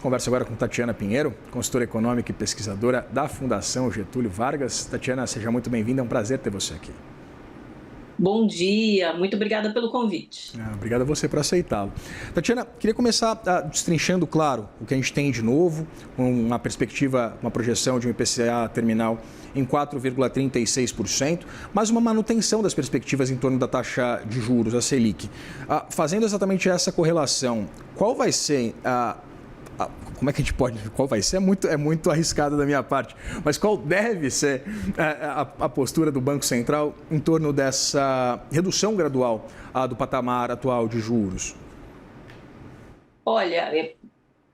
Conversa agora com Tatiana Pinheiro, consultora econômica e pesquisadora da Fundação Getúlio Vargas. Tatiana, seja muito bem-vinda, é um prazer ter você aqui. Bom dia, muito obrigada pelo convite. Obrigado a você por aceitá-lo. Tatiana, queria começar destrinchando, claro, o que a gente tem de novo, uma perspectiva, uma projeção de um IPCA terminal em 4,36%, mas uma manutenção das perspectivas em torno da taxa de juros, a Selic. Fazendo exatamente essa correlação, qual vai ser como é que a gente pode... Qual vai ser? É muito arriscado da minha parte. Mas qual deve ser a postura do Banco Central em torno dessa redução gradual do patamar atual de juros? Olha,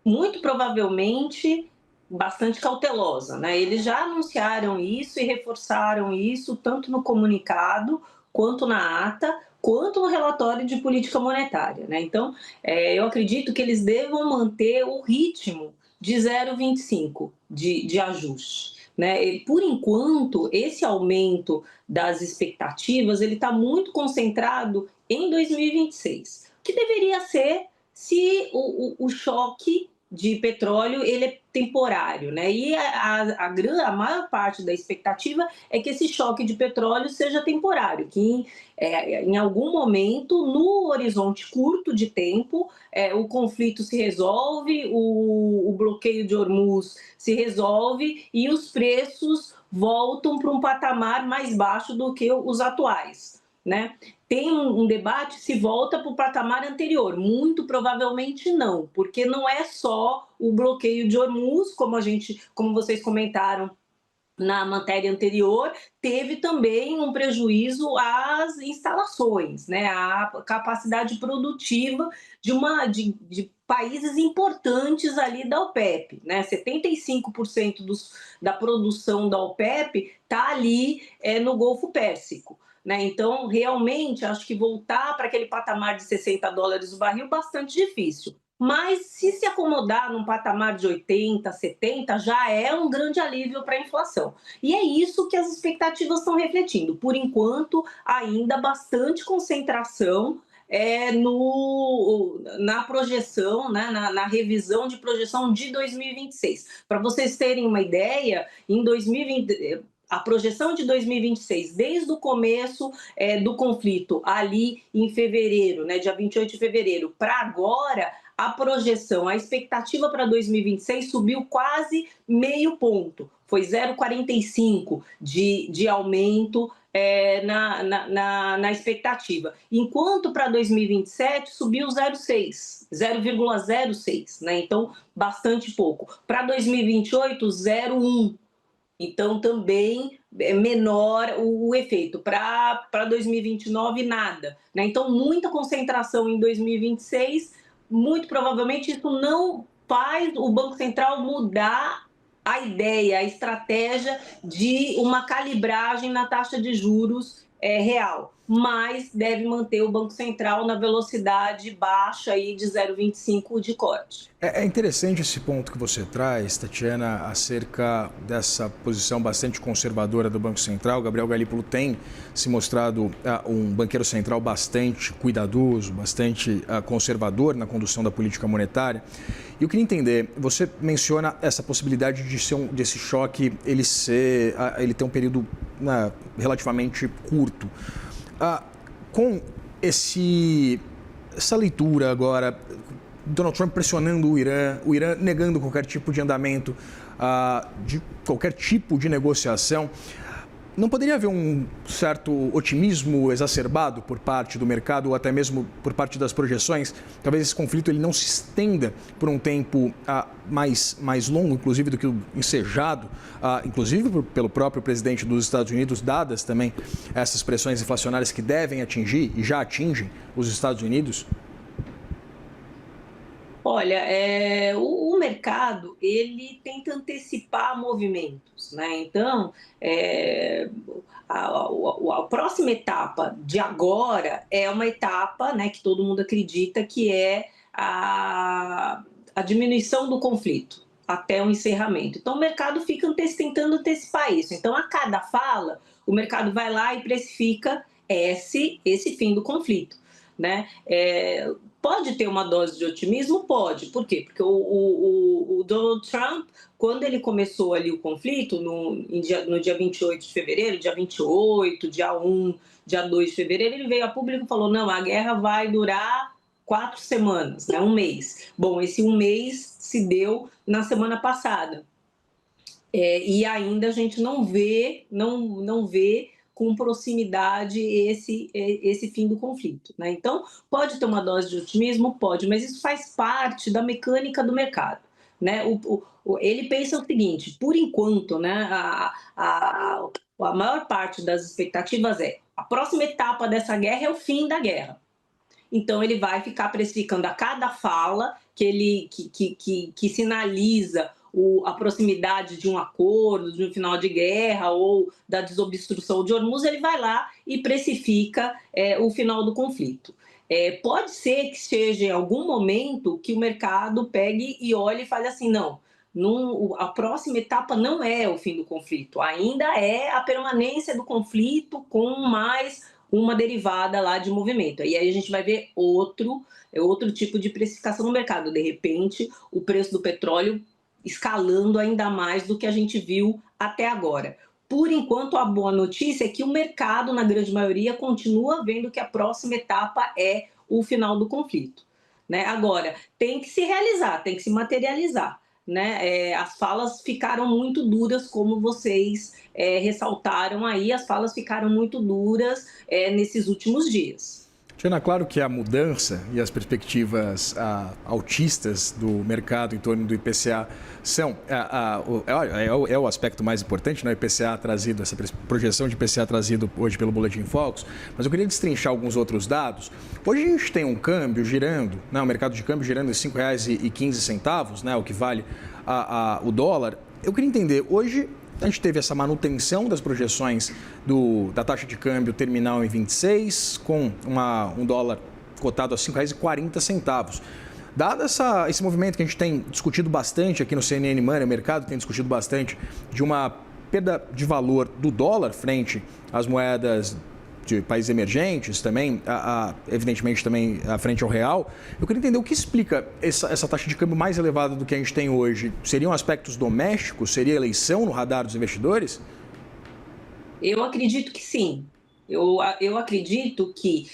muito provavelmente bastante cautelosa, né? Eles já anunciaram isso e reforçaram isso tanto no comunicado, quanto na ata, quanto no relatório de política monetária, né? Então, eu acredito que eles devam manter o ritmo de 0,25 de ajuste, né? E, por enquanto, esse aumento das expectativas ele está muito concentrado em 2026, que deveria ser se o choque de petróleo ele é temporário, né? E a maior parte da expectativa é que esse choque de petróleo seja temporário, que em algum momento, no horizonte curto de tempo, o conflito se resolve, o bloqueio de Hormuz se resolve e os preços voltam para um patamar mais baixo do que os atuais, né? Tem um debate se volta para o patamar anterior. Muito provavelmente não, porque não é só o bloqueio de Hormuz, como vocês comentaram na matéria anterior, teve também um prejuízo às instalações, né, à capacidade produtiva de países importantes ali da OPEP, né, 75% da produção da OPEP está ali no Golfo Pérsico. Né? Então, realmente, acho que voltar para aquele patamar de $60 o barril é bastante difícil. Mas, se acomodar num patamar de 80, 70, já é um grande alívio para a inflação. E é isso que as expectativas estão refletindo. Por enquanto, ainda bastante concentração na projeção, né, na revisão de projeção de 2026. Para vocês terem uma ideia, em 2020... A projeção de 2026, desde o começo do conflito, ali em fevereiro, né, dia 28 de fevereiro, para agora, a projeção, a expectativa para 2026 subiu quase meio ponto. Foi 0,45 de aumento na expectativa. Enquanto para 2027 subiu 0,06, né? Então, bastante pouco. Para 2028, 0,1. Então, também é menor o efeito. Para 2029, nada. Né? Então, muita concentração em 2026. Muito provavelmente, isso não faz o Banco Central mudar a ideia, a estratégia de uma calibragem na taxa de juros real. Mas deve manter o Banco Central na velocidade baixa aí de 0,25 de corte. É interessante esse ponto que você traz, Tatiana, acerca dessa posição bastante conservadora do Banco Central. Gabriel Galípolo tem se mostrado um banqueiro central bastante cuidadoso, bastante conservador na condução da política monetária. E eu queria entender, você menciona essa possibilidade desse choque ele ter um período relativamente curto. Com essa leitura agora, Donald Trump pressionando o Irã negando qualquer tipo de andamento, de qualquer tipo de negociação, não poderia haver um certo otimismo exacerbado por parte do mercado ou até mesmo por parte das projeções? Talvez esse conflito ele não se estenda por um tempo mais longo, inclusive, do que o ensejado, inclusive pelo próprio presidente dos Estados Unidos, dadas também essas pressões inflacionárias que devem atingir e já atingem os Estados Unidos? Olha, o mercado ele tenta antecipar movimentos, né? Então, a próxima etapa de agora é uma etapa, né, que todo mundo acredita que é a diminuição do conflito até o encerramento. Então, o mercado fica tentando antecipar isso. Então, a cada fala, o mercado vai lá e precifica esse fim do conflito, né? Pode ter uma dose de otimismo? Pode. Por quê? Porque o Donald Trump, quando ele começou ali o conflito, no dia 28 de fevereiro, dia 28, dia 1, dia 2 de fevereiro, ele veio a público e falou, não, a guerra vai durar 4 semanas, né, um mês. Bom, esse um mês se deu na semana passada. E ainda a gente não vê com proximidade esse fim do conflito, né? Então, pode ter uma dose de otimismo? Pode, mas isso faz parte da mecânica do mercado, né? Ele pensa o seguinte, por enquanto, né, a maior parte das expectativas a próxima etapa dessa guerra é o fim da guerra. Então, ele vai ficar precificando a cada fala que sinaliza a proximidade de um acordo, de um final de guerra ou da desobstrução de Hormuz, ele vai lá e precifica o final do conflito. Pode ser que seja em algum momento que o mercado pegue e olhe e fale assim, não, a próxima etapa não é o fim do conflito, ainda é a permanência do conflito com mais uma derivada lá de movimento. E aí a gente vai ver outro tipo de precificação no mercado. De repente, o preço do petróleo escalando ainda mais do que a gente viu até agora. Por enquanto, a boa notícia é que o mercado, na grande maioria, continua vendo que a próxima etapa é o final do conflito, né? Agora, tem que se realizar, tem que se materializar, né? As falas ficaram muito duras, como vocês ressaltaram aí, as falas ficaram muito duras nesses últimos dias. Tiana, claro que a mudança e as perspectivas altistas do mercado em torno do IPCA são o aspecto mais importante, né? O IPCA trazido, essa projeção de IPCA trazido hoje pelo Boletim Focus, mas eu queria destrinchar alguns outros dados. Hoje a gente tem um câmbio girando, né? O mercado de câmbio girando em R$ 5,15, né? O que vale o dólar. Eu queria entender, hoje a gente teve essa manutenção das projeções da taxa de câmbio terminal em 26, com um dólar cotado a R$ 5,40. Dado esse movimento que a gente tem discutido bastante aqui no CNN Money, o mercado tem discutido bastante, de uma perda de valor do dólar frente às moedas de países emergentes também, evidentemente também frente ao real, eu queria entender o que explica essa taxa de câmbio mais elevada do que a gente tem hoje. Seriam aspectos domésticos? Seria eleição no radar dos investidores? Eu acredito que sim. Eu acredito que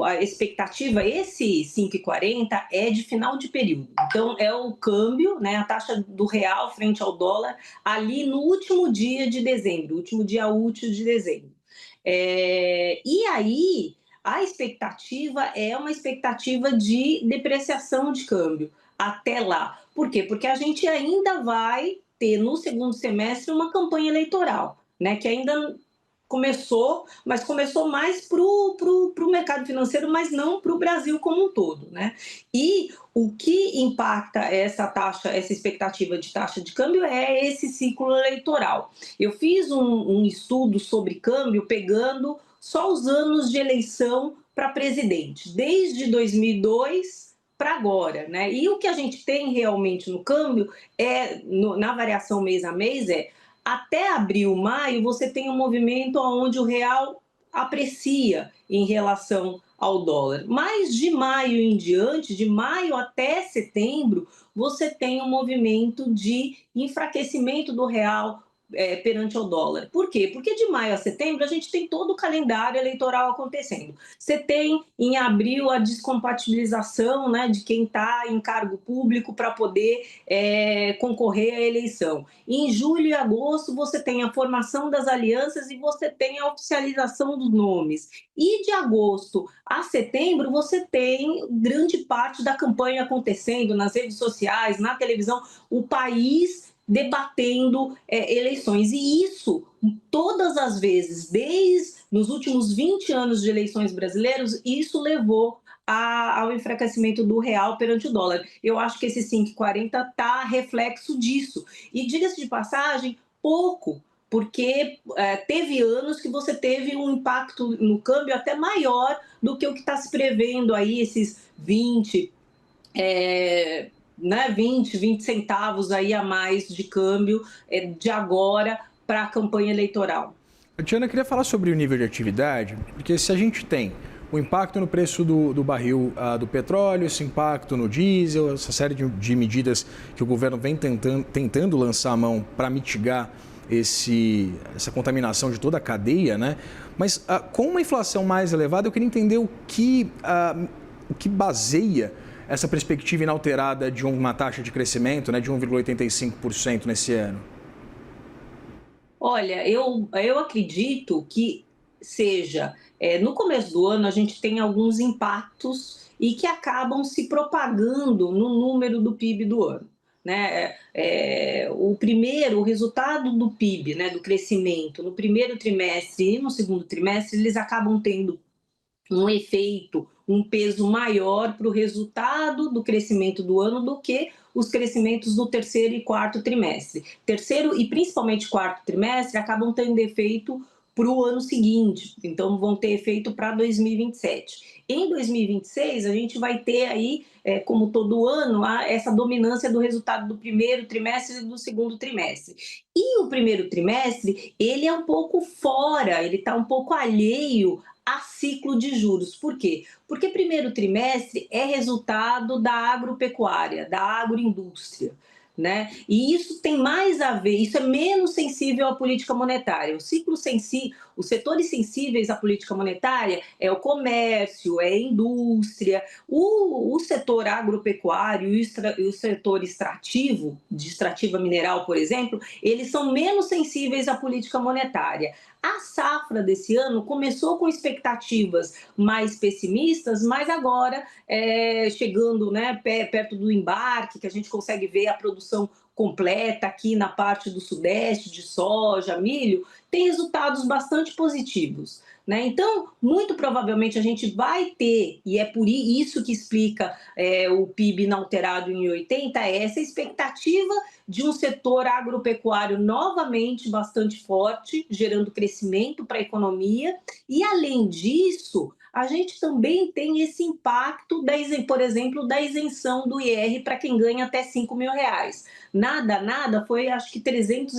a expectativa, esse 5,40 é de final de período. Então, é o câmbio, né, a taxa do real frente ao dólar, ali no último dia de dezembro, último dia útil de dezembro. E aí, a expectativa é uma expectativa de depreciação de câmbio até lá. Por quê? Porque a gente ainda vai ter no segundo semestre uma campanha eleitoral, né, que ainda começou, mas começou mais para o mercado financeiro, mas não para o Brasil como um todo, né? E o que impacta essa expectativa de taxa de câmbio é esse ciclo eleitoral. Eu fiz um estudo sobre câmbio pegando só os anos de eleição para presidente, desde 2002 para agora, né? E o que a gente tem realmente no câmbio na variação mês a mês até abril, maio, você tem um movimento onde o real aprecia em relação ao dólar. Mas de maio em diante, de maio até setembro, você tem um movimento de enfraquecimento do real perante o dólar. Por quê? Porque de maio a setembro a gente tem todo o calendário eleitoral acontecendo. Você tem em abril a descompatibilização, né, de quem está em cargo público para poder concorrer à eleição. Em julho e agosto você tem a formação das alianças e você tem a oficialização dos nomes. E de agosto a setembro você tem grande parte da campanha acontecendo nas redes sociais, na televisão, o país debatendo eleições. E isso, todas as vezes, desde nos últimos 20 anos de eleições brasileiras, isso levou ao enfraquecimento do real perante o dólar. Eu acho que esse 5,40 está reflexo disso. E, diga-se de passagem, pouco, porque teve anos que você teve um impacto no câmbio até maior do que o que está se prevendo aí, esses 20 centavos aí a mais de câmbio de agora para a campanha eleitoral. Tiana, eu queria falar sobre o nível de atividade, porque se a gente tem o impacto no preço do barril do petróleo, esse impacto no diesel, essa série de medidas que o governo vem tentando lançar a mão para mitigar essa contaminação de toda a cadeia, né? Mas com uma inflação mais elevada, eu queria entender o que baseia essa perspectiva inalterada de uma taxa de crescimento, né, de 1,85% nesse ano. Olha, eu acredito que seja, no começo do ano a gente tem alguns impactos e que acabam se propagando no número do PIB do ano, né? O resultado do PIB, né, do crescimento no primeiro trimestre e no segundo trimestre, eles acabam tendo um efeito, um peso maior para o resultado do crescimento do ano do que os crescimentos do terceiro e quarto trimestre. Terceiro e principalmente quarto trimestre acabam tendo efeito para o ano seguinte, então vão ter efeito para 2027. Em 2026, a gente vai ter aí, como todo ano, essa dominância do resultado do primeiro trimestre e do segundo trimestre. E o primeiro trimestre, ele é um pouco fora, ele está um pouco alheio a ciclo de juros. Por quê? Porque primeiro trimestre é resultado da agropecuária, da agroindústria, né? E isso tem mais a ver, isso é menos sensível à política monetária. Os setores sensíveis à política monetária é o comércio, é a indústria, o setor agropecuário e o setor extrativo, de extrativa mineral, por exemplo, eles são menos sensíveis à política monetária. A safra desse ano começou com expectativas mais pessimistas, mas agora, chegando, né, perto do embarque, que a gente consegue ver a produção completa aqui na parte do Sudeste, de soja, milho, tem resultados bastante positivos, né? Então, muito provavelmente a gente vai ter, e é por isso que explica o PIB inalterado em 80, essa expectativa de um setor agropecuário novamente bastante forte, gerando crescimento para a economia. E, além disso, a gente também tem esse impacto, por exemplo, da isenção do IR para quem ganha até R$ 5.000. Nada, foi acho que R$ 300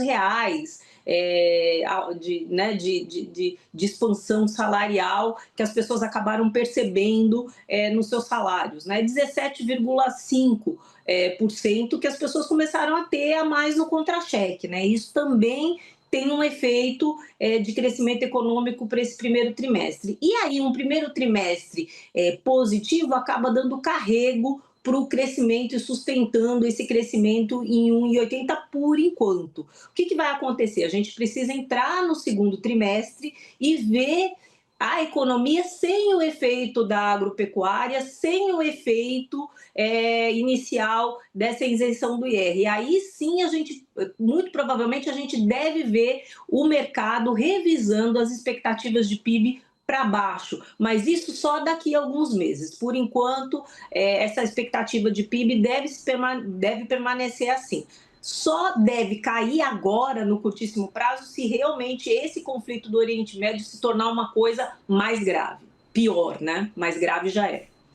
de expansão salarial que as pessoas acabaram percebendo nos seus salários, né? 17,5% que as pessoas começaram a ter a mais no contra-cheque, né? Isso também tem um efeito de crescimento econômico para esse primeiro trimestre. E aí, um primeiro trimestre positivo acaba dando carrego para o crescimento e sustentando esse crescimento em 1,80 por enquanto. O que vai acontecer? A gente precisa entrar no segundo trimestre e ver a economia sem o efeito da agropecuária, sem o efeito inicial dessa isenção do IR. E aí sim, muito provavelmente, a gente deve ver o mercado revisando as expectativas de PIB para baixo, mas isso só daqui a alguns meses. Por enquanto, essa expectativa de PIB deve permanecer assim. Só deve cair agora, no curtíssimo prazo, se realmente esse conflito do Oriente Médio se tornar uma coisa mais grave. Pior, né? Mais grave já é.